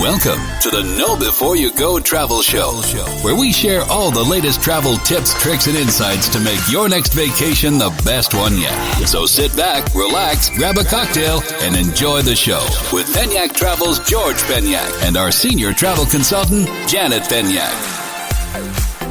Welcome to the Know Before You Go Travel Show, where we share all the latest travel tips, tricks, and insights to make your next vacation the best one yet. So sit back, relax, grab a cocktail, and enjoy the show with Penyak Travel's George Penyak and our senior travel consultant, Janet Penyak.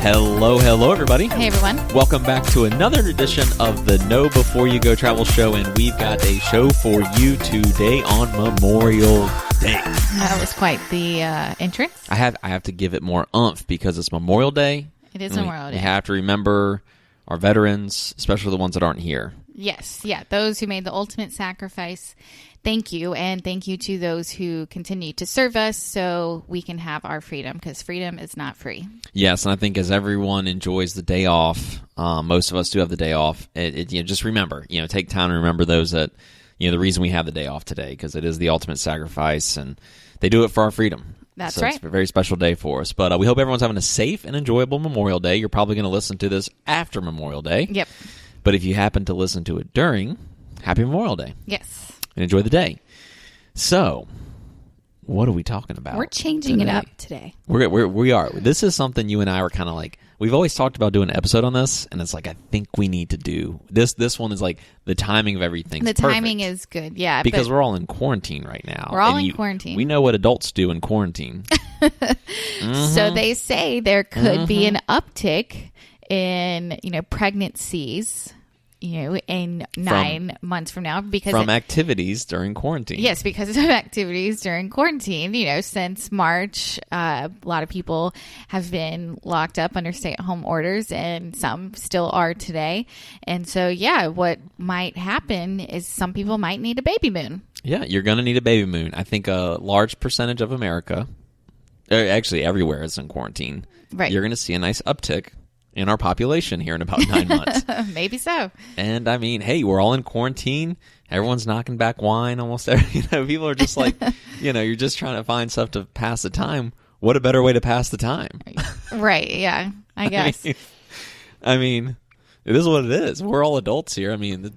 Hello, everybody. Hey, everyone. Welcome back to another edition of the Know Before You Go Travel Show, and we've got a show for you today on Memorial Day. That was quite the entrance. I have to give it more oomph because it's Memorial Day. It is Memorial Day. We have to remember our veterans, especially the ones that aren't here. Yes, yeah, those who made the ultimate sacrifice. Thank you, and thank you to those who continue to serve us so we can have our freedom, because freedom is not free. Yes, and I think as everyone enjoys the day off, most of us do have the day off, just remember, take time to remember those that, the reason we have the day off today, because it is the ultimate sacrifice, and they do it for our freedom. That's right. It's a very special day for us. But we hope everyone's having a safe and enjoyable Memorial Day. You're probably going to listen to this after Memorial Day. Yep. But if you happen to listen to it during, happy Memorial Day. Yes. And enjoy the day. So, what are we talking about? We're changing it up today. We are. This is something you and I were kind of like, we've always talked about doing an episode on this, and it's like, I think we need to do this. This one is like the timing of everything. The timing is good, yeah. Because we're all in quarantine right now. We're all in quarantine. We know what adults do in quarantine. So they say there could be an uptick in, pregnancies, in 9 months from now from activities during quarantine. Yes, because of activities during quarantine. Since March, a lot of people have been locked up under stay-at-home orders, and some still are today. And so, what might happen is some people might need a baby moon. Yeah, you're going to need a baby moon. I think a large percentage of America, actually everywhere, is in quarantine. Right. You're going to see a nice uptick in our population here in about 9 months. Maybe so. And I mean, hey, we're all in quarantine. Everyone's knocking back wine almost every, people are just like, you're just trying to find stuff to pass the time. What a better way to pass the time? Right, yeah, I guess. I mean, it is what it is. We're all adults here. I mean,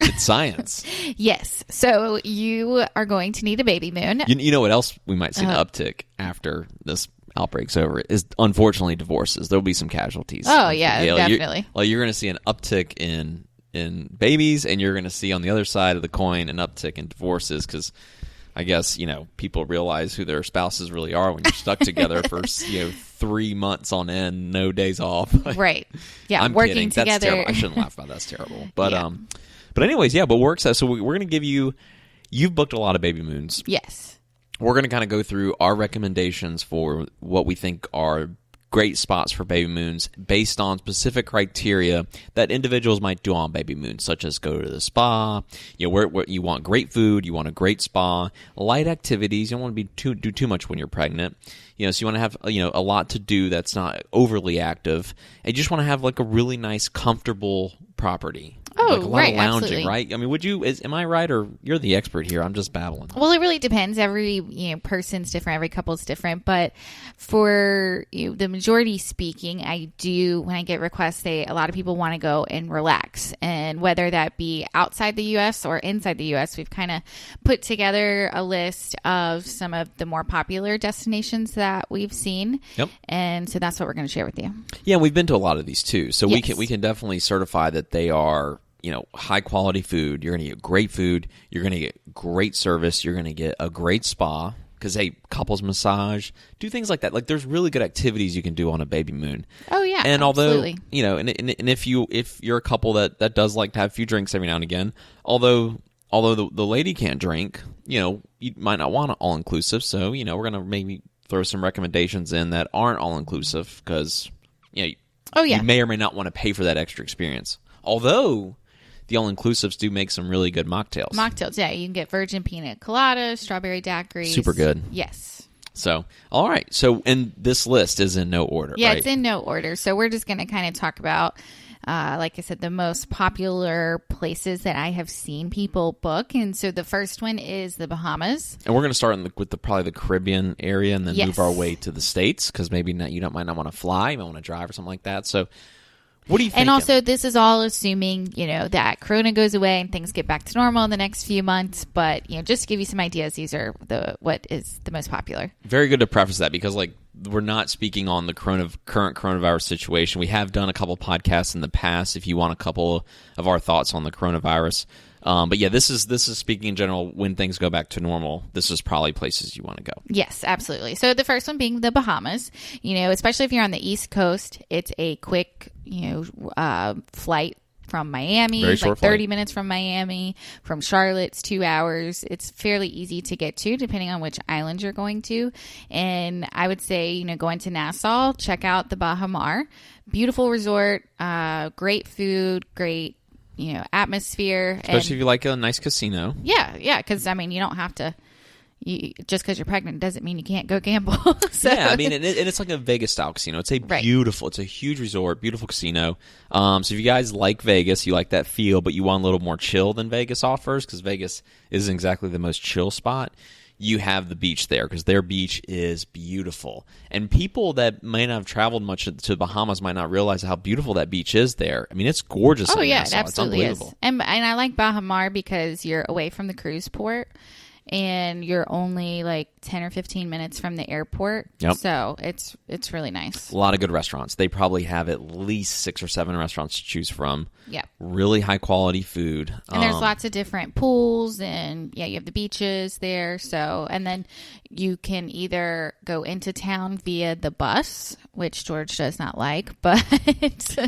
it's science. Yes. So you are going to need a baby moon. You know what else we might see an uptick after this outbreak's over is, unfortunately, divorces. There'll be some casualties. Oh, yeah, definitely. You're going to see an uptick in babies, and you're going to see on the other side of the coin an uptick in divorces, because I guess, people realize who their spouses really are when you're stuck together for, 3 months on end, no days off. Right. Yeah, I'm working kidding. together. That's terrible. I shouldn't laugh about that. That's terrible. But, but anyways, but we're excited. So we're going to give you've booked a lot of baby moons. Yes. We're going to kind of go through our recommendations for what we think are great spots for baby moons based on specific criteria that individuals might do on baby moons, such as go to the spa, where you want great food, you want a great spa, light activities. You don't want to do too much when you're pregnant. So you want to have a lot to do that's not overly active, and you just want to have like a really nice, comfortable property. Oh, like a lot right, of lounging, absolutely. right? I mean, am I right, or you're the expert here? I'm just babbling. Well, it really depends. Every person's different. Every couple's different. But for the majority speaking, when I get requests, a lot of people want to go and relax. And whether that be outside the U.S. or inside the U.S., we've kind of put together a list of some of the more popular destinations that we've seen. Yep. And so that's what we're going to share with you. Yeah, we've been to a lot of these too. So yes. we can definitely certify that they are high quality food. You're going to get great food. You're going to get great service. You're going to get a great spa, because couples massage, do things like that. Like, there's really good activities you can do on a baby moon. Oh yeah, and although absolutely. And if you're a couple that does like to have a few drinks every now and again, although the lady can't drink, you might not want it all inclusive. So we're going to maybe throw some recommendations in that aren't all inclusive, because you may or may not want to pay for that extra experience. Although the all-inclusives do make some really good mocktails. Mocktails, yeah. You can get virgin pina colada, strawberry daiquiris. Super good. Yes. So, all right. So, and this list is in no order, yeah, right? It's in no order. So we're just going to kind of talk about, like I said, the most popular places that I have seen people book. And so the first one is the Bahamas. And we're going to start with probably the Caribbean area, and then yes. move our way to the States, because maybe you might not want to fly. You might want to drive or something like that. So What do you think? And also, this is all assuming, that Corona goes away and things get back to normal in the next few months. But, just to give you some ideas, these are what is the most popular. Very good to preface that because, we're not speaking on the current coronavirus situation. We have done a couple podcasts in the past if you want a couple of our thoughts on the coronavirus. But yeah, this is speaking in general. When things go back to normal, this is probably places you want to go. Yes, absolutely. So the first one being the Bahamas. Especially if you're on the East Coast, it's a quick flight from Miami. Very it's short 30 flight. minutes from Miami. From Charlotte, it's 2 hours. It's fairly easy to get to, depending on which island you're going to. And I would say, going to Nassau, check out the Baha Mar. Beautiful resort, great food, great atmosphere. Especially if you like a nice casino. Yeah, because, you don't have to, just because you're pregnant doesn't mean you can't go gamble. So. Yeah, and it's like a Vegas-style casino. It's a beautiful, it's a huge resort, beautiful casino. So if you guys like Vegas, you like that feel, but you want a little more chill than Vegas offers, because Vegas isn't exactly the most chill spot, you have the beach there, because their beach is beautiful. And people that may not have traveled much to the Bahamas might not realize how beautiful that beach is there. It's gorgeous. Oh, yeah, Nassau. it absolutely it's is. And I like Baha Mar because you're away from the cruise port. And you're only 10 or 15 minutes from the airport. Yep. So it's really nice. A lot of good restaurants. They probably have at least 6 or 7 restaurants to choose from. Yep. Really high quality food. And there's lots of different pools, and you have the beaches there. So, and then you can either go into town via the bus, which George does not like, but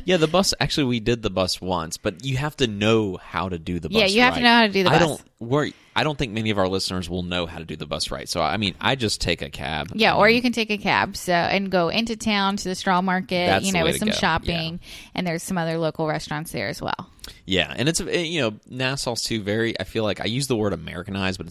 yeah, the bus. Actually, we did the bus once, but you have to know how to do the bus. Yeah, you have to know how to do the bus. I don't think many of our listeners will know how to do the bus right. So, I just take a cab. Yeah, or you can take a cab and go into town to the straw market, That's the way with to some go. shopping, Yeah. and there's some other local restaurants there as well. Yeah, and it's Nassau's too very. I feel like I use the word Americanized, but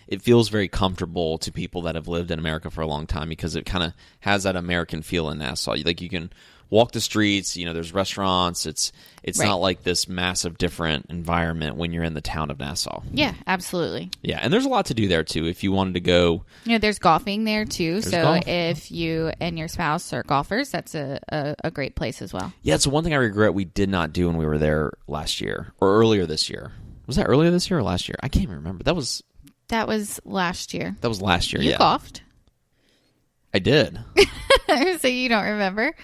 it feels very comfortable to people that have lived in America for a long time because it kind of has that American feel in Nassau. You can walk the streets. There's restaurants. It's Right. not like this massive different environment when you're in the town of Nassau. Yeah, absolutely. Yeah, and there's a lot to do there too. If you wanted to go, there's golfing there too. So golf. if you and your spouse are golfers, that's a great place as well. yeah, it's one thing I regret we did not do when we were there last year or earlier this year. Was that earlier this year or last year? I can't even remember. That was last year. last year. You Yeah, golfed. I did. So you don't remember?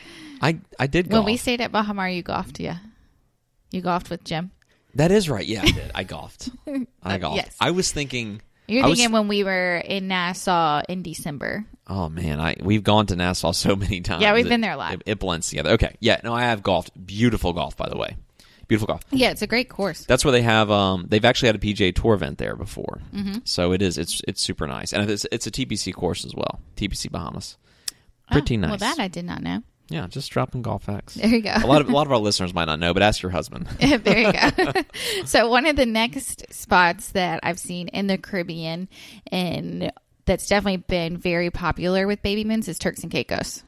I did golf. When we stayed at Baha Mar, you golfed, yeah. You golfed with Jim. That is right. Yeah, I did. I golfed. Yes. I was thinking. You're thinking when we were in Nassau in December. Oh man, we've gone to Nassau so many times. Yeah, we've been there a lot. It blends together. Okay, yeah. No, I have golfed. Beautiful golf, by the way. Beautiful golf. Yeah, it's a great course. That's where they have. They've actually had a PGA Tour event there before, Mm-hmm. so it's super nice, and it's a TPC course as well. TPC Bahamas, pretty nice. Well, that I did not know. Yeah, just dropping golf facts. There you go. A lot of our listeners might not know, but ask your husband. There you go. So one of the next spots that I've seen in the Caribbean and that's definitely been very popular with Babymoons is Turks and Caicos.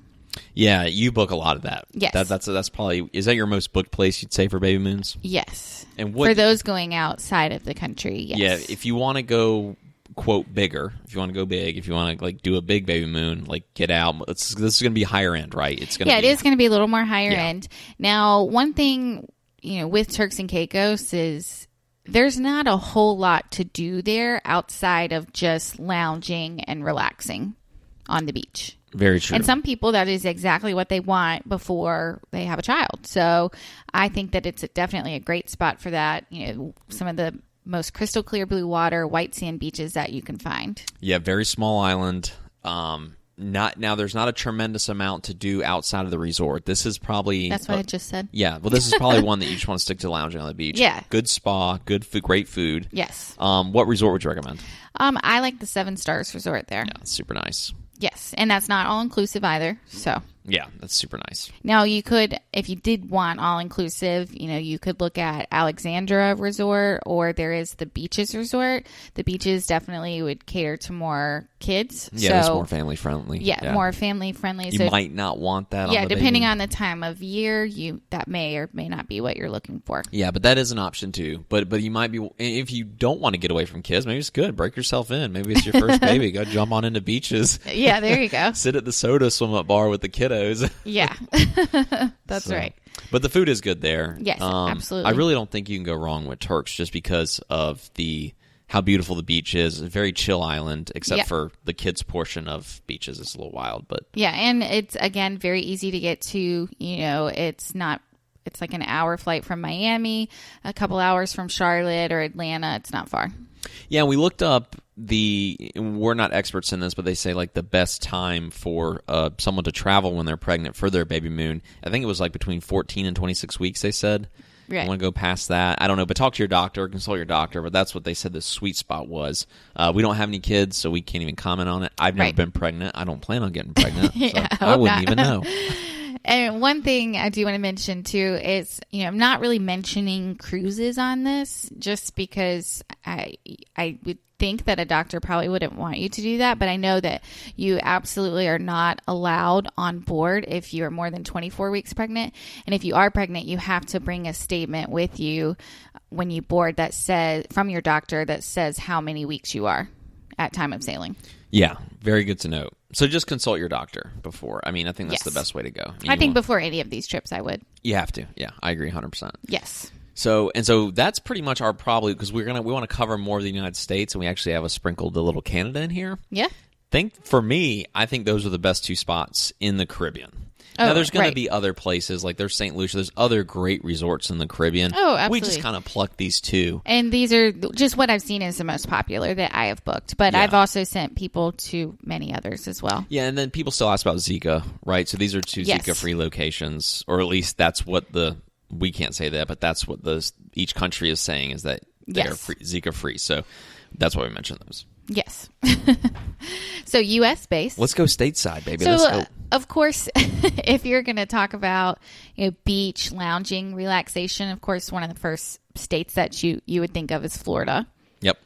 Yeah, you book a lot of that. Yes. That's probably, is that your most booked place you'd say for Babymoons? Yes. And for those going outside of the country, yes. Yeah, if you want to go, quote, bigger, if you want to go big, if you want to do a big Baby Moon, get out. This is going to be higher end, right? It's going to it is going to be a little more higher end. Now, one thing, with Turks and Caicos is there's not a whole lot to do there outside of just lounging and relaxing on the beach. Very true. And some people, that is exactly what they want before they have a child. So I think that it's definitely a great spot for that. Some of the most crystal clear blue water, white sand beaches that you can find. Yeah, very small island. There's not a tremendous amount to do outside of the resort. This is probably... That's what I just said. Yeah, well, this is probably one that you just want to stick to lounging on the beach. Yeah. Good spa, good food, great food. Yes. What resort would you recommend? I like the 7 Stars Resort there. Yeah, it's super nice. Yes, and that's not all-inclusive either, so... Yeah, that's super nice. Now, you could, if you did want all-inclusive, you could look at Alexandra Resort, or there is the Beaches Resort. The Beaches definitely would cater to more kids. Yeah, it's more family-friendly. Yeah, more family-friendly. You might not want that on the depending Baby. on the time of year, that may or may not be what you're looking for. Yeah, but that is an option too. But you might be, if you don't want to get away from kids, maybe it's good. Break yourself in. Maybe it's your first baby. Go jump on into beaches. Yeah, there you go. Sit at the soda swim up bar with the kiddos. Yeah, that's right. But the food is good there. Yes, absolutely. I really don't think you can go wrong with Turks just because of how beautiful the beach is. It's a very chill island, except for the kids' portion of beaches. It's a little wild, but yeah, and it's again very easy to get to. It's like an hour flight from Miami, a couple hours from Charlotte or Atlanta. It's not far. Yeah, we looked up we're not experts in this, but they say like the best time for someone to travel when they're pregnant for their baby moon. I think it was like between 14 and 26 weeks, they said. Right. I want to go past that. I don't know, but talk to your doctor, consult your doctor, but that's what they said the sweet spot was. We don't have any kids, so we can't even comment on it. I've never been pregnant. I don't plan on getting pregnant, yeah, so I wouldn't even know. And one thing I do want to mention too is, I'm not really mentioning cruises on this just because I would think that a doctor probably wouldn't want you to do that, but I know that you absolutely are not allowed on board if you are more than 24 weeks pregnant. And if you are pregnant, you have to bring a statement with you when you board that says from your doctor that says how many weeks you are at time of sailing. Yeah, very good to know. So just consult your doctor before. I mean, I think that's the best way to go. I think before any of these trips, I would. You have to. Yeah, I agree 100%. Yes. So that's pretty much our because we want to cover more of the United States, and we actually have sprinkled a little Canada in here. Yeah. I think those are the best two spots in the Caribbean. Now, there's going to be other places, like there's St. Lucia. There's other great resorts in the Caribbean. Oh, absolutely. We just kind of plucked these two. And these are just what I've seen is the most popular that I have booked. But I've also sent people to many others as well. Yeah, and then people still ask about Zika, right? So these are two Zika-free locations, or at least that's what we can't say that, but that's what each country is saying is that they're Zika-free. So that's why we mentioned those. Yes. So U.S. based. Let's go stateside, baby. So, Let's go. Of course, if you're going to talk about beach, lounging, relaxation, of course, one of the first states that you would think of is Florida. Yep.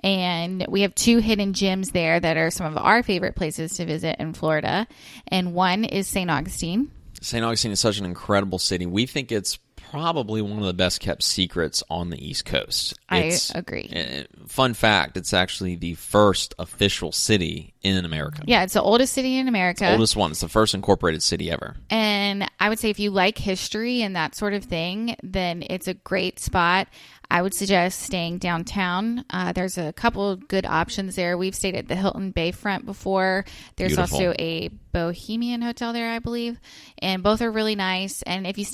And we have two hidden gems there that are some of our favorite places to visit in Florida. And one is St. Augustine. St. Augustine is such an incredible city. We think it's probably one of the best kept secrets on the East Coast. I agree. Fun fact, it's actually the first official city in America. Yeah, it's the oldest city in America. It's the oldest one. It's the first incorporated city ever. And I would say if you like history and that sort of thing, then it's a great spot. I would suggest staying downtown. There's a couple of good options there. We've stayed at the Hilton Bayfront before. There's also a Bohemian Hotel there, I believe. And both are really nice. And if you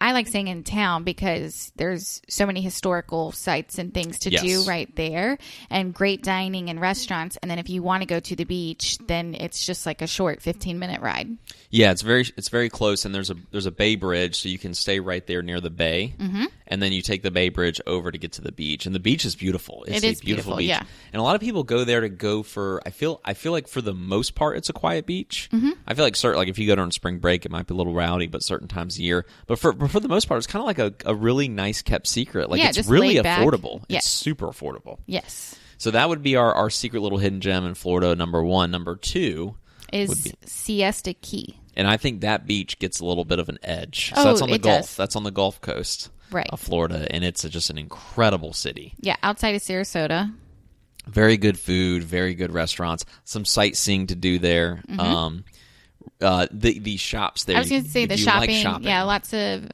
I like staying in town because there's so many historical sites and things to do right there and great dining and restaurants. And then if you want to go to the beach, then it's just like a short 15-minute ride. Yeah, it's very close. And there's a bay bridge, so you can stay right there near the bay. Mm-hmm. And then you take the bay bridge over to get to the beach, and the beach is beautiful. It's a beautiful beach, yeah. And a lot of people go there to go for. I feel like for the most part, it's a quiet beach. Mm-hmm. I feel like if you go during spring break, it might be a little rowdy, but certain times of year. But for the most part, it's kind of like a really nice kept secret. Like it's really affordable. Yes. It's super affordable. Yes. So that would be our secret little hidden gem in Florida. Number one. Number two is Siesta Key, and I think that beach gets a little bit of an edge. So that's on the Gulf. Does. That's on the Gulf Coast. Right. Of Florida, and it's just an incredible city. Yeah, outside of Sarasota. Very good food, very good restaurants, some sightseeing to do there. Mm-hmm. The shops there. I was going to say the shopping. Like shopping. Yeah, lots of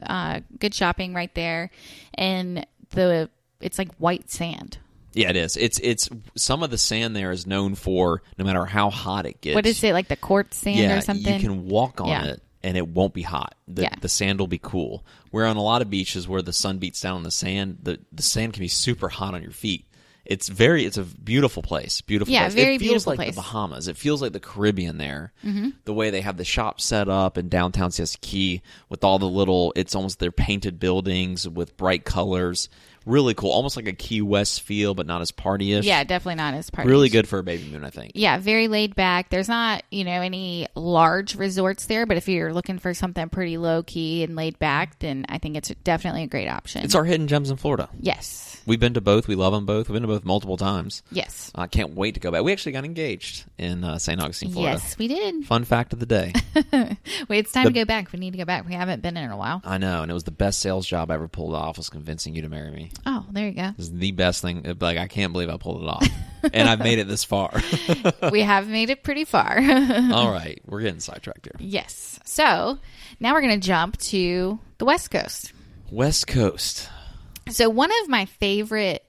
good shopping right there, and it's like white sand. Yeah, it is. It's some of the sand there is known for no matter how hot it gets. What is it, like the quartz sand or something? You can walk on it. And it won't be hot. The sand will be cool. Where on a lot of beaches where the sun beats down on the sand, the sand can be super hot on your feet. It's a beautiful place. Beautiful place. Very beautiful place. It feels like the Bahamas. It feels like the Caribbean there. Mm-hmm. The way they have the shops set up in downtown Siesta Key with all the it's almost their painted buildings with bright colors. Really cool. Almost like a Key West feel, but not as party-ish. Yeah, definitely not as party-ish. Really good for a baby moon, I think. Yeah, very laid back. There's not, any large resorts there, but if you're looking for something pretty low-key and laid back, then I think it's definitely a great option. It's our hidden gems in Florida. Yes. We've been to both. We love them both. We've been to both multiple times. Yes. I can't wait to go back. We actually got engaged in St. Augustine, Florida. Yes, we did. Fun fact of the day. Wait, it's time to go back. We need to go back. We haven't been in a while. I know, and it was the best sales job I ever pulled off was convincing you to marry me. Oh, there you go. It was the best thing. Like, I can't believe I pulled it off. And I've made it this far. We have made it pretty far. All right. We're getting sidetracked here. Yes. So now we're going to jump to the West Coast. West Coast. So one of my favorite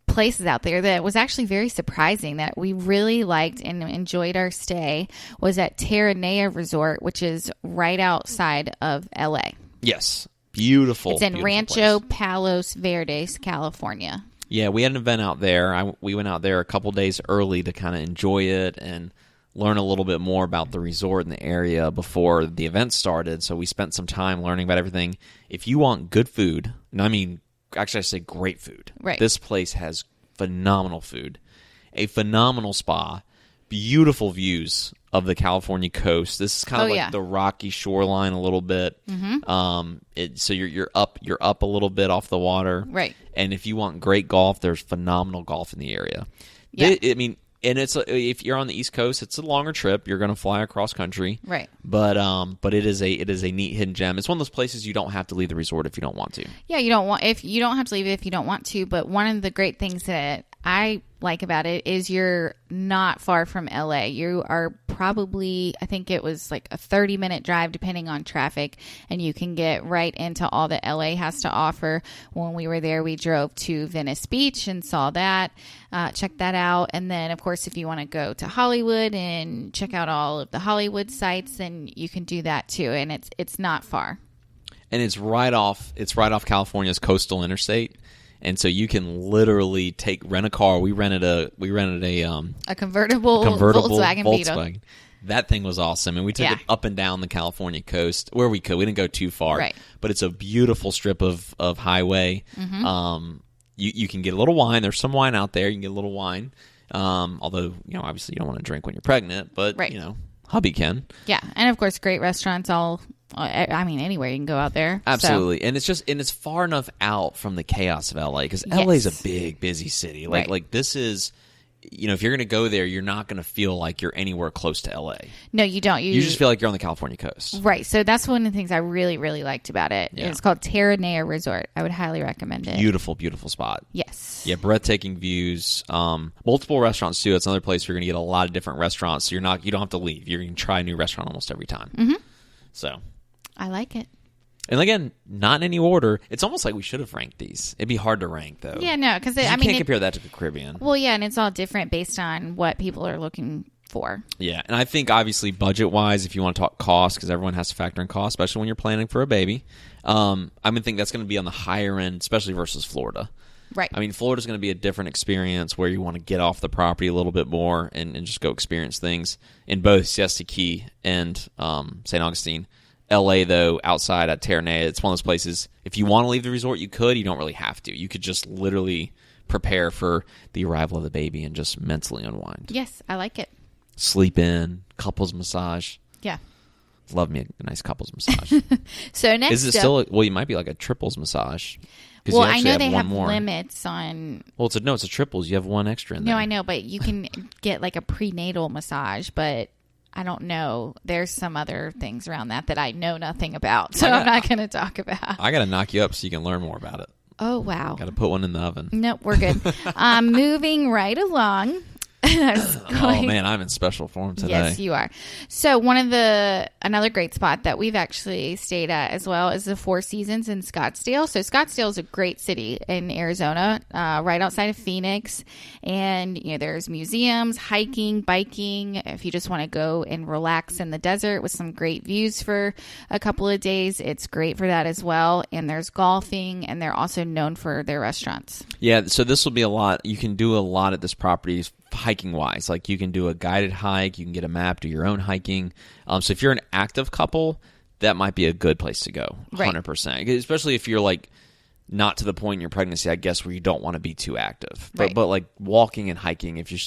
places out there that was actually very surprising that we really liked and enjoyed our stay was at Terranea Resort, which is right outside of LA. Yes. Beautiful. It's in beautiful Rancho place. Palos Verdes, California. Yeah, we had an event out there. We went out there a couple days early to kind of enjoy it and learn a little bit more about the resort and the area before the event started. So we spent some time learning about everything. If you want good food, and I mean, actually I say great food. Right. This place has phenomenal food, a phenomenal spa, beautiful views of the California coast. This is kind of like the rocky shoreline a little bit. Mm-hmm. So you're up a little bit off the water. Right. And if you want great golf, there's phenomenal golf in the area. Yeah. I mean, and if you're on the East Coast, it's a longer trip. You're going to fly across country. Right. But it is a neat hidden gem. It's one of those places you don't have to leave the resort if you don't want to. Yeah, you don't have to leave it if you don't want to, but one of the great things that I like about it is you're not far from LA. You are probably, I think it was like a 30-minute drive depending on traffic, and you can get right into all that LA has to offer. When we were there, we drove to Venice Beach and saw that, checked that out. And then, of course, if you want to go to Hollywood and check out all of the Hollywood sites, then you can do that too. And it's not far. And it's right off California's coastal interstate. And so you can literally rent a car. We rented a convertible Volkswagen Beetle. That thing was awesome, and we took it up and down the California coast where we could. We didn't go too far, right. But it's a beautiful strip of highway. Mm-hmm. You can get a little wine. There's some wine out there. You can get a little wine. Although obviously you don't want to drink when you're pregnant, but right. Hubby can. Yeah, and of course, great restaurants anywhere you can go out there. Absolutely. So. And it's far enough out from the chaos of LA because LA is a big, busy city. Like this is, if you're going to go there, you're not going to feel like you're anywhere close to LA. No, you don't. You just feel like you're on the California coast. Right. So that's one of the things I really, really liked about it. Yeah. It's called Terranea Resort. I would highly recommend it. Beautiful, beautiful spot. Yes. Yeah, breathtaking views. Multiple restaurants too. It's another place you're going to get a lot of different restaurants. So you don't have to leave. You can try a new restaurant almost every time. Mm-hmm. So I like it. And again, not in any order. It's almost like we should have ranked these. It'd be hard to rank, though. Yeah, no, because you can't compare that to the Caribbean. Well, yeah, and it's all different based on what people are looking for. Yeah, and I think obviously budget-wise, if you want to talk cost, because everyone has to factor in cost, especially when you're planning for a baby, I think that's going to be on the higher end, especially versus Florida. Right. I mean, Florida's going to be a different experience where you want to get off the property a little bit more and just go experience things in both Siesta Key and St. Augustine. LA, though, outside at Terranea, it's one of those places, if you want to leave the resort, you could. You don't really have to. You could just literally prepare for the arrival of the baby and just mentally unwind. Yes, I like it. Sleep in, couples massage. Yeah. Love me a nice couples massage. So next is it still, you might be like a triples massage. Well, I know they have limits on... Well, it's a triples. You have one extra in there. No, I know, but you can get like a prenatal massage, but... I don't know. There's some other things around that I know nothing about, so I'm not going to talk about. I got to knock you up so you can learn more about it. Oh, wow. Got to put one in the oven. Nope, we're good. Moving right along. Oh, man, I'm in special form today. Yes, you are. So another great spot that we've actually stayed at as well is the Four Seasons in Scottsdale. So Scottsdale is a great city in Arizona, right outside of Phoenix. And, there's museums, hiking, biking. If you just want to go and relax in the desert with some great views for a couple of days, it's great for that as well. And there's golfing, and they're also known for their restaurants. Yeah, so this will be a lot. You can do a lot at this property hiking wise. Like you can do a guided hike, you can get a map, do your own hiking. So if you're an active couple, that might be a good place to go. 100%. Especially if you're like not to the point in your pregnancy, I guess, where you don't want to be too active. But like walking and hiking, if you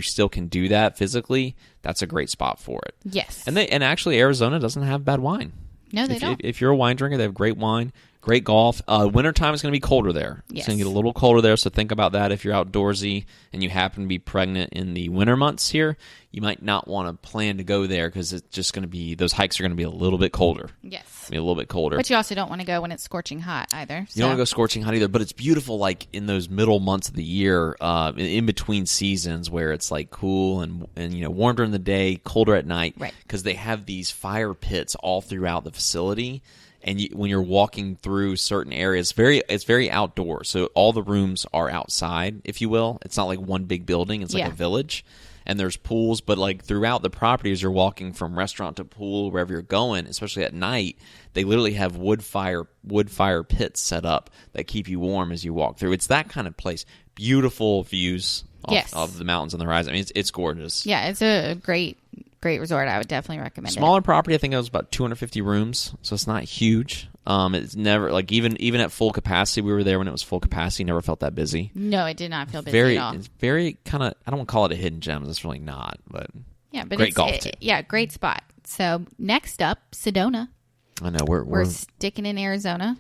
still can do that physically, that's a great spot for it. Yes. And actually Arizona doesn't have bad wine. No, they don't. If you're a wine drinker, they have great wine, Great golf. Wintertime is going to be colder there. Yes. It's going to get a little colder there, so think about that if you're outdoorsy and you happen to be pregnant in the winter months here. You might not want to plan to go there because it's just going to be, those hikes are going to be a little bit colder. Yes. Be a little bit colder. But you also don't want to go when it's scorching hot either. You don't want to go scorching hot either, but it's beautiful like in those middle months of the year, in between seasons where it's like cool and warm during the day, colder at night. Right. Because they have these fire pits all throughout the facility. And when you're walking through certain areas, it's very outdoor. So all the rooms are outside, if you will. It's not like one big building. It's like a village. And there's pools. But like throughout the properties, you're walking from restaurant to pool, wherever you're going, especially at night, they literally have wood fire pits set up that keep you warm as you walk through. It's that kind of place. Beautiful views of the mountains on the horizon. I mean, it's gorgeous. Yeah, it's a great resort. I would definitely recommend it. Smaller property, I think it was about 250 rooms, so it's not huge. It's never like even at full capacity. We were there when it was full capacity. Never felt that busy. No, it did not feel busy at all. It's very kind of. I don't want to call it a hidden gem. It's really not, but great golf too. Yeah, great spot. So next up, Sedona. I know we're sticking in Arizona.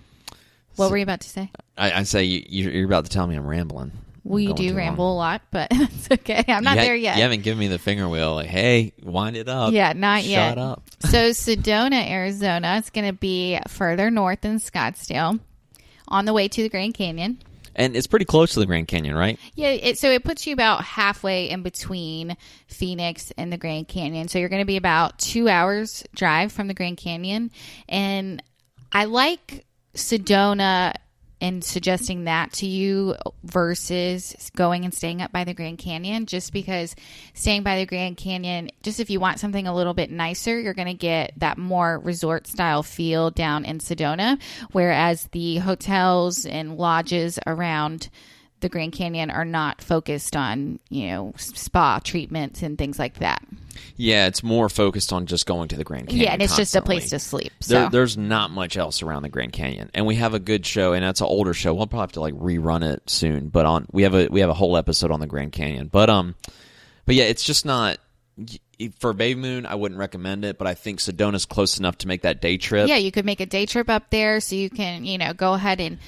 What were you about to say? I say you're about to tell me I'm rambling. We do ramble a lot, but it's okay. I'm not there yet. You haven't given me the finger wheel. Like, hey, wind it up. Yeah, not yet. Shut up. So Sedona, Arizona, it's going to be further north than Scottsdale, on the way to the Grand Canyon. And it's pretty close to the Grand Canyon, right? Yeah, so it puts you about halfway in between Phoenix and the Grand Canyon. So you're going to be about 2 hours drive from the Grand Canyon. And I like Sedona and suggesting that to you versus going and staying up by the Grand Canyon, just because staying by the Grand Canyon, just if you want something a little bit nicer, you're going to get that more resort style feel down in Sedona, whereas the hotels and lodges around the Grand Canyon are not focused on, spa treatments and things like that. Yeah, it's more focused on just going to the Grand Canyon. Yeah, and it's constantly. just a place to sleep. So. There's not much else around the Grand Canyon, and we have a good show, and that's an older show. We'll probably have to like rerun it soon, but we have a whole episode on the Grand Canyon. But yeah, it's just not for Baby Moon. I wouldn't recommend it, but I think Sedona's close enough to make that day trip. Yeah, you could make a day trip up there, so you can go ahead and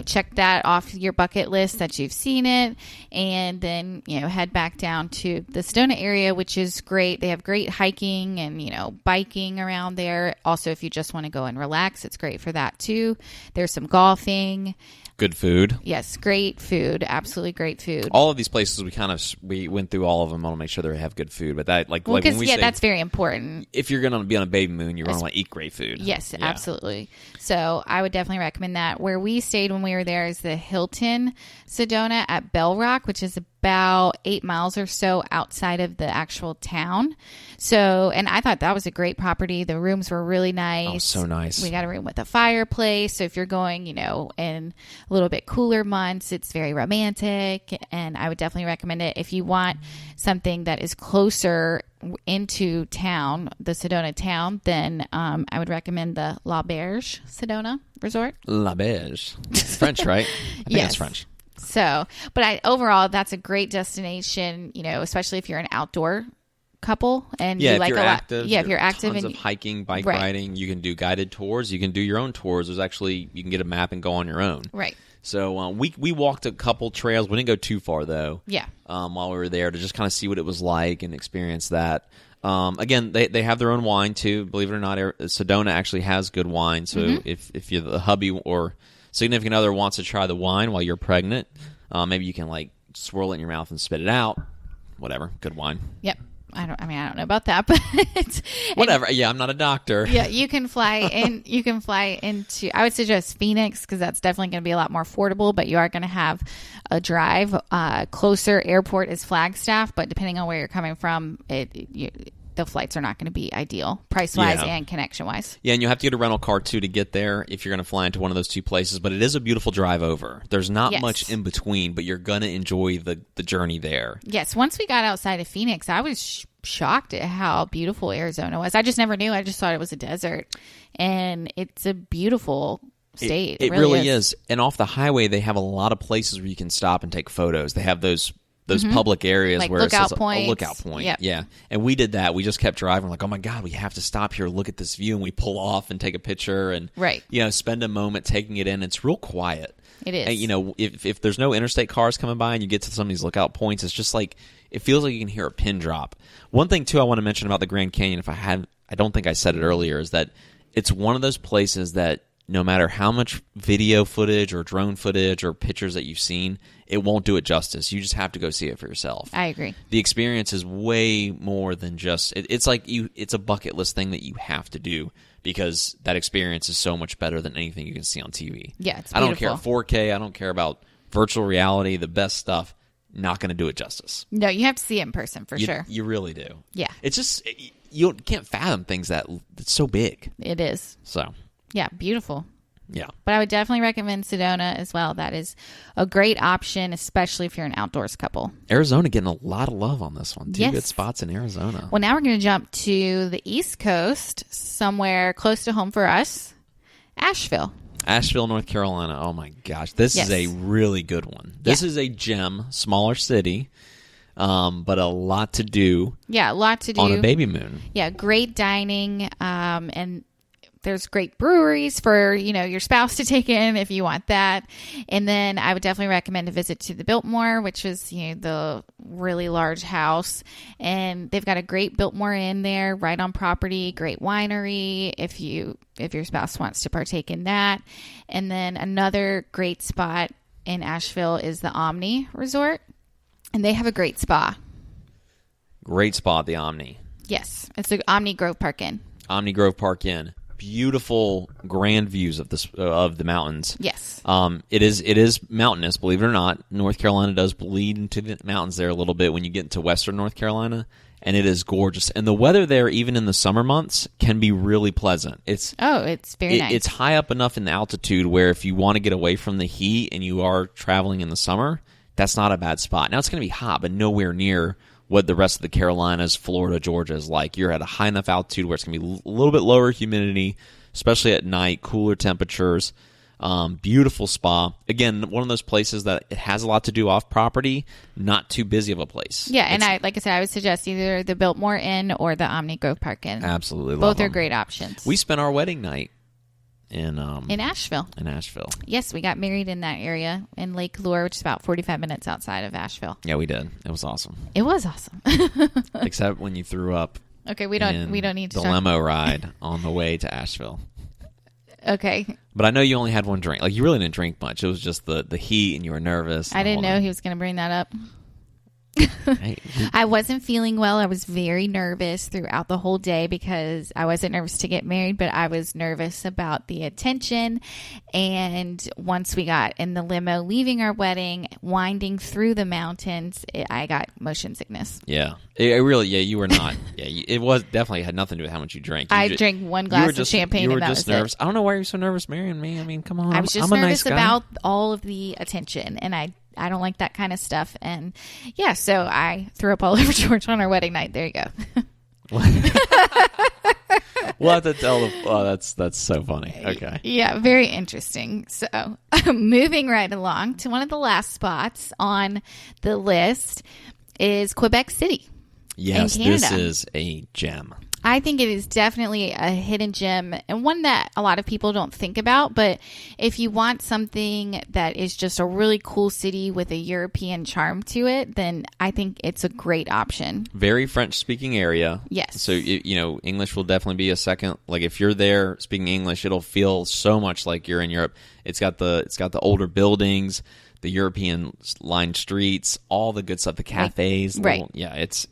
check that off your bucket list that you've seen it, and then head back down to the Sedona area, which is great. They have great hiking and biking around there. Also, if you just want to go and relax, it's great for that too. There's some golfing. Good food. Yes, great food. Absolutely great food. All of these places we went through all of them. I want to make sure they have good food. But that when we say, that's very important. If you're going to be on a Baby Moon, you're going to want to eat great food. Yes, absolutely. So I would definitely recommend that. Where we stayed when we were there is the Hilton Sedona at Bell Rock, which is about 8 miles or so outside of the actual town. So, and I thought that was a great property. The rooms were really nice. Oh, so nice. We got a room with a fireplace. So if you're going, in a little bit cooler months, it's very romantic. And I would definitely recommend it. If you want something that is closer into town, the Sedona town, then I would recommend the La Berge Sedona Resort. La Berge. It's French, right? I think it's French. So, but overall, that's a great destination, especially if you're an outdoor couple and you like active, if you're active tons and of hiking, bike riding, you can do guided tours, you can do your own tours. You can get a map and go on your own. Right. So we walked a couple trails. We didn't go too far though. Yeah. While we were there to just kind of see what it was like and experience that. Again, they have their own wine too. Believe it or not, Sedona actually has good wine. So if you're the hubby or significant other wants to try the wine while you're pregnant, maybe you can like swirl it in your mouth and spit it out. Whatever, good wine. Yep. I don't know about that, but whatever. Yeah, I'm not a doctor. Yeah, you can fly in. You can fly into. I would suggest Phoenix because that's definitely going to be a lot more affordable. But you are going to have a drive. Closer airport is Flagstaff, but depending on where you're coming from, the flights are not going to be ideal price-wise and connection-wise. Yeah, and you'll have to get a rental car, too, to get there if you're going to fly into one of those two places. But it is a beautiful drive over. There's not much in between, but you're going to enjoy the journey there. Yes, once we got outside of Phoenix, I was shocked at how beautiful Arizona was. I just never knew. I just thought it was a desert. And it's a beautiful state. It really is. And off the highway, they have a lot of places where you can stop and take photos. They have those those public areas like where lookout it says points. A lookout point. Yep. Yeah. And we did that. We just kept driving. We're like, oh my God, we have to stop here, look at this view. And we pull off and take a picture and, Right. Spend a moment taking it in. It's real quiet. It is. And, if there's no interstate cars coming by and you get to some of these lookout points, it's just like, it feels like you can hear a pin drop. One thing, too, I want to mention about the Grand Canyon, I don't think I said it earlier, is that it's one of those places that no matter how much video footage or drone footage or pictures that you've seen, it won't do it justice. You just have to go see it for yourself. I agree. The experience is way more than just it's like it's a bucket list thing that you have to do because that experience is so much better than anything you can see on TV. Yeah, it's I don't care beautiful. 4K, I don't care about virtual reality, the best stuff, not going to do it justice. No, you have to see it in person for sure. You really do. Yeah. It's just you can't fathom things it's so big. It is. So, yeah, beautiful. Yeah. But I would definitely recommend Sedona as well. That is a great option, especially if you're an outdoors couple. Arizona getting a lot of love on this one. Two Yes. good spots in Arizona. Well, now we're going to jump to the East Coast, somewhere close to home for us, Asheville. Asheville, North Carolina. Oh my gosh. This Yes. is a really good one. This is a gem, smaller city, but a lot to do. Yeah, a lot to do. On a baby moon. Yeah, great dining, and there's great breweries for, your spouse to take in if you want that. And then I would definitely recommend a visit to the Biltmore, which is, the really large house. And they've got a great Biltmore Inn there right on property, great winery if your spouse wants to partake in that. And then another great spot in Asheville is the Omni Resort. And they have a great spa. Great spot, the Omni. Yes, it's the Omni Grove Park Inn. Omni Grove Park Inn. Beautiful, grand views of the mountains. Yes. It is mountainous, believe it or not. North Carolina does bleed into the mountains there a little bit when you get into western North Carolina, and it is gorgeous. And the weather there, even in the summer months, can be really pleasant. It's very nice. It's high up enough in the altitude where if you want to get away from the heat and you are traveling in the summer, that's not a bad spot. Now, it's going to be hot, but nowhere near what the rest of the Carolinas, Florida, Georgia is like. You're at a high enough altitude where it's going to be a little bit lower humidity, especially at night, cooler temperatures. Beautiful spa. Again, one of those places that it has a lot to do off property, not too busy of a place. Yeah, and like I said, I would suggest either the Biltmore Inn or the Omni Grove Park Inn. Absolutely love Both are them. great options. We spent our wedding night in Asheville. In Asheville. Yes, we got married in that area in Lake Lure, which is about 45 minutes outside of Asheville. Yeah, we did. It was awesome. It was awesome. Except when you threw up. Okay, we don't need to the talk. limo ride on the way to Asheville. Okay. But I know you only had one drink. Like, you really didn't drink much. It was just the heat, and you were nervous. I didn't know he was going to bring that up. Hey, I wasn't feeling well. I was very nervous throughout the whole day because I wasn't nervous to get married, but I was nervous about the attention. And once we got in the limo leaving our wedding, winding through the mountains, I got motion sickness. yeah. It really, you were not. Yeah, it was definitely had nothing to do with how much you drank. I drank one glass of champagne You were and that just was nervous. it. I don't know why you're so nervous marrying me. I mean, come on. I was just I'm a nice nervous guy. about all of the attention, and I don't like that kind of stuff. And yeah, so I threw up all over George on our wedding night. There you go. We'll have to tell that's so funny. Okay. Yeah, very interesting. So moving right along to one of the last spots on the list is Quebec City. Yes, in Canada. this is a gem. I think it is definitely a hidden gem and one that a lot of people don't think about. But if you want something that is just a really cool city with a European charm to it, then I think it's a great option. Very French-speaking area. Yes. So, English will definitely be a second. Like, if you're there speaking English, it'll feel so much like you're in Europe. It's got the older buildings, the European-lined streets, all the good stuff, the cafes. Right. Yeah, it's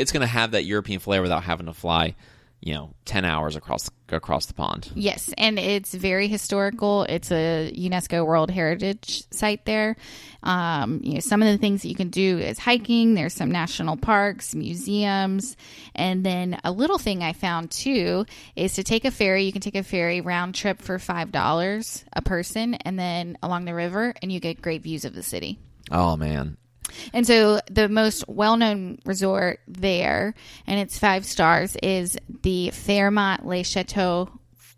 going to have that European flair without having to fly, 10 hours across the pond. Yes, and it's very historical. It's a UNESCO World Heritage Site there. Some of the things that you can do is hiking. There's some national parks, museums, and then a little thing I found too is to take a ferry. You can take a ferry round trip for $5 a person, and then along the river, and you get great views of the city. Oh man. And so the most well-known resort there, and it's 5 stars, is the Fairmont Les Chateaux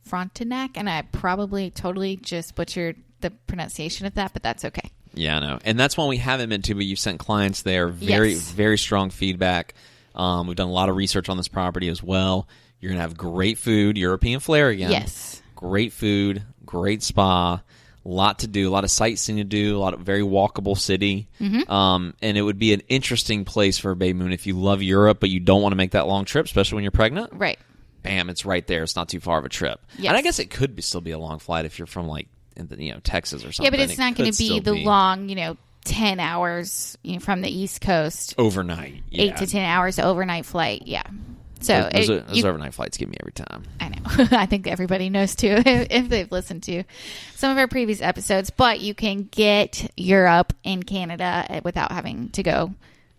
Frontenac. And I probably totally just butchered the pronunciation of that, but that's okay. Yeah, I know. And that's one we haven't been to, but you've sent clients there. Very, very strong feedback. We've done a lot of research on this property as well. You're going to have great food, European flair again. Yes. Great food, great spa, a lot to do, a lot of sightseeing to do, a lot of very walkable city. And it would be an interesting place for a baby moon if you love Europe, but you don't want to make that long trip, especially when you're pregnant. Right. Bam, it's right there. It's not too far of a trip. Yes. And I guess it could still be a long flight if you're from like Texas or something. Yeah, but it's not going to be the long, 10 hours from the East Coast. Overnight. Yeah. 8 to 10 hours overnight flight. Yeah. So those overnight flights give me every time. I know. I think everybody knows too if they've listened to some of our previous episodes. But you can get Europe and Canada without having to go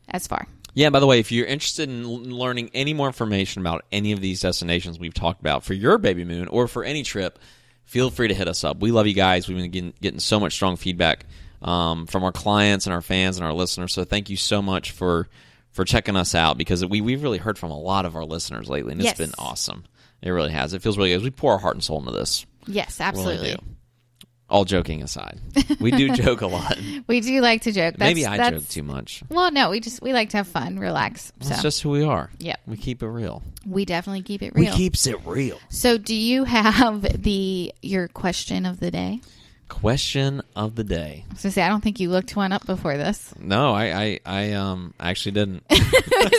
as far. Yeah, by the way, if you're interested in learning any more information about any of these destinations we've talked about for your baby moon or for any trip, feel free to hit us up. We love you guys. We've been getting so much strong feedback from our clients and our fans and our listeners. So thank you so much for checking us out, because we've really heard from a lot of our listeners lately, and it's been awesome. It really has. It feels really good. We pour our heart and soul into this. Yes, absolutely. Really do. All joking aside, we do joke a lot. We do like to joke. Maybe I joke too much. Well, no, we like to have fun, relax. That's just who we are. Yep. We keep it real. We definitely keep it real. We keeps it real. So do you have your question of the day? Question of the day. I was gonna say, I don't think you looked one up before this. No, I actually didn't.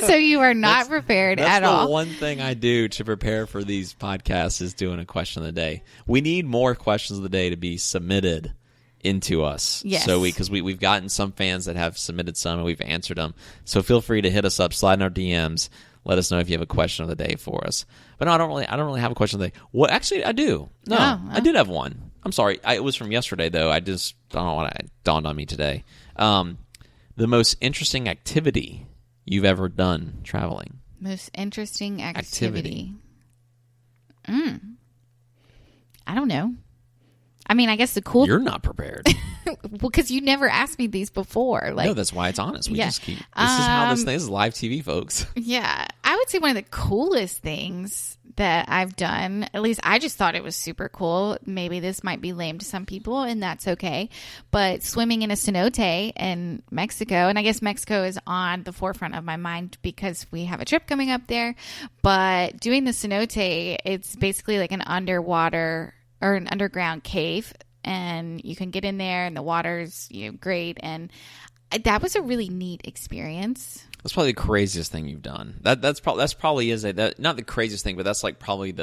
So you are not prepared at all. That's the one thing I do to prepare for these podcasts is doing a question of the day. We need more questions of the day to be submitted into us. Yes. So because we've gotten some fans that have submitted some and we've answered them. So feel free to hit us up, slide in our DMs. Let us know if you have a question of the day for us. But no, I don't really have a question of the day. Well, actually, I do. No, I did have one. I'm sorry. It was from yesterday, though. I just don't know what dawned on me today. The most interesting activity you've ever done traveling. Most interesting activity. I don't know. I mean, I guess the cool... You're not prepared. Well, because you never asked me these before. No, that's why it's honest. We just keep... This is how this is live TV, folks. Yeah. I would say one of the coolest things that I've done, at least I just thought it was super cool. Maybe this might be lame to some people, and that's okay. But swimming in a cenote in Mexico, and I guess Mexico is on the forefront of my mind because we have a trip coming up there. But doing the cenote, it's basically like an underwater... or an underground cave, and you can get in there, and the water's great, and that was a really neat experience. That's probably the craziest thing you've done. That's probably not the craziest thing, but that's like probably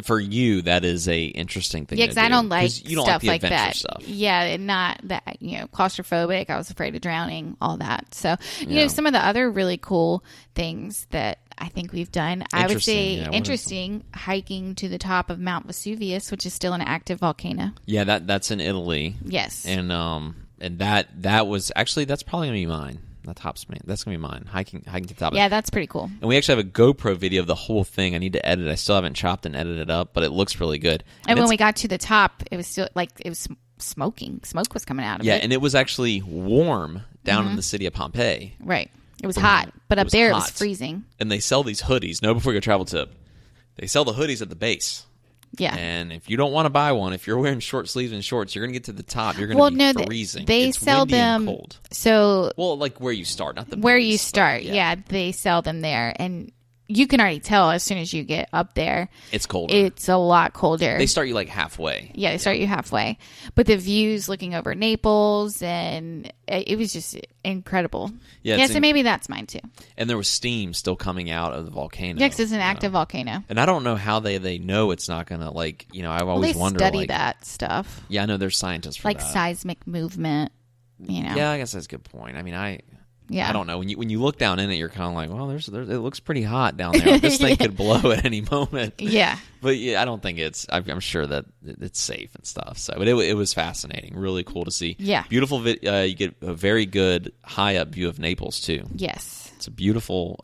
for you that is a interesting thing. Yeah, because I don't like stuff like that. Stuff. Yeah, and not that claustrophobic. I was afraid of drowning, all that. So some of the other really cool things that I think we've done. I would say interesting hiking to the top of Mount Vesuvius, which is still an active volcano. Yeah, that's in Italy. Yes, and that was actually that's probably gonna be mine. That's gonna be mine. Hiking to the top. Yeah, that's pretty cool. And we actually have a GoPro video of the whole thing. I need to edit. I still haven't chopped and edited it up, but it looks really good. And when we got to the top, it was still it was smoking. Smoke was coming out of it. Yeah, and it was actually warm down in the city of Pompeii. Right. It was hot, but up there it was freezing. And they sell these hoodies. No, before your travel tip, they sell the hoodies at the base. Yeah. And if you don't want to buy one, if you're wearing short sleeves and shorts, you're going to get to the top. You're going to be freezing. They sell windy them. And cold. So like where you start, not the where base, you start. But, yeah, they sell them there, and you can already tell as soon as you get up there. It's colder. It's a lot colder. They start you like halfway. Yeah, they start you halfway. But the views looking over Naples, and it was just incredible. Yeah, so maybe that's mine too. And there was steam still coming out of the volcano. Yeah, because it's an active volcano. And I don't know how they know it's not going to, I've always wondered. They study that stuff. Yeah, I know there's scientists for that. Like seismic movement, Yeah, I guess that's a good point. I mean, I don't know. When you look down in it, you're kind of like, well, it looks pretty hot down there. This thing could blow at any moment. Yeah. But I don't think I'm sure that it's safe and stuff. So, but it was fascinating. Really cool to see. Yeah. Beautiful. You get a very good high up view of Naples too. Yes. It's a beautiful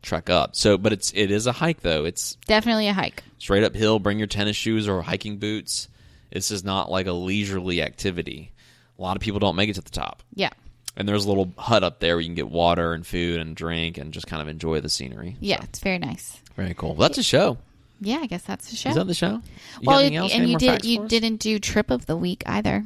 trek up. So, but it is a hike though. It's definitely a hike. Straight uphill. Bring your tennis shoes or hiking boots. This is not like a leisurely activity. A lot of people don't make it to the top. Yeah. And there's a little hut up there where you can get water and food and drink and just kind of enjoy the scenery. Yeah, it's very nice. Very cool. Well, that's a show. Yeah, I guess that's the show. Is that the show? You didn't do trip of the week either.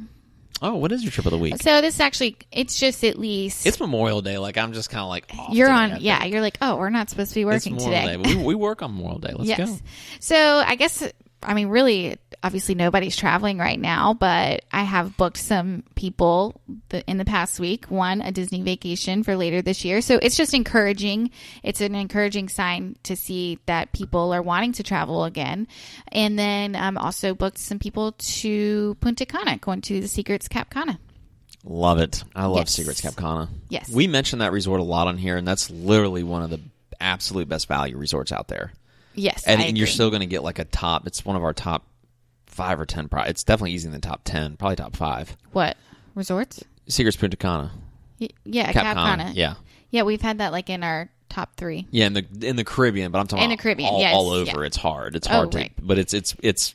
Oh, what is your trip of the week? So this actually, it's just at least. It's Memorial Day. Like, I'm just kind of like, off you're today, on, I think. yeah, you're like, oh, we're not supposed to be working It's Memorial today. Day. But we work on Memorial Day. Let's go. So I guess, I mean, really, obviously nobody's traveling right now, but I have booked some people in the past week, a Disney vacation for later this year. So it's just encouraging. It's an encouraging sign to see that people are wanting to travel again. And then also booked some people to Punta Cana, going to the Secrets Cap Cana. Love it. I love Yes. Secrets Cap Cana. Yes. We mentioned that resort a lot on here, and that's literally one of the absolute best value resorts out there. Yes, And, I and you're agree. still going to get like a top. It's one of our top 5 or 10. It's definitely easy in the top 10, probably top 5. What? Resorts? Secrets Punta Cana. Yeah, Cap Cap Cana. Cana. Yeah. Yeah, we've had that like in our top 3. Yeah, in the Caribbean, but I'm talking In the about Caribbean, all, yes, all over. yeah. It's hard. It's hard to, right. but it's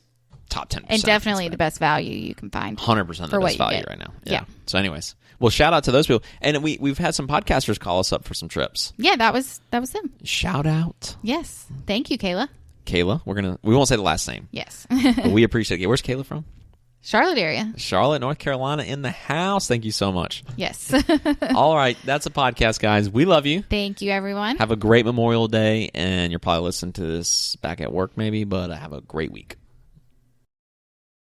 top 10%. And definitely the best value you can find. 100% the for what best you value get. right now. Yeah. So, anyways, well, shout out to those people, and we've had some podcasters call us up for some trips. Yeah, that was them. Shout out, Yes. Thank you, Kayla. Kayla. We won't say the last name, Yes. but we appreciate it. Where's Kayla from? Charlotte area. Charlotte, North Carolina, in the house. Thank you so much. Yes. All right, that's a podcast, guys. We love you. Thank you, everyone. Have a great Memorial Day, and you're probably listening to this back at work, maybe, but have a great week.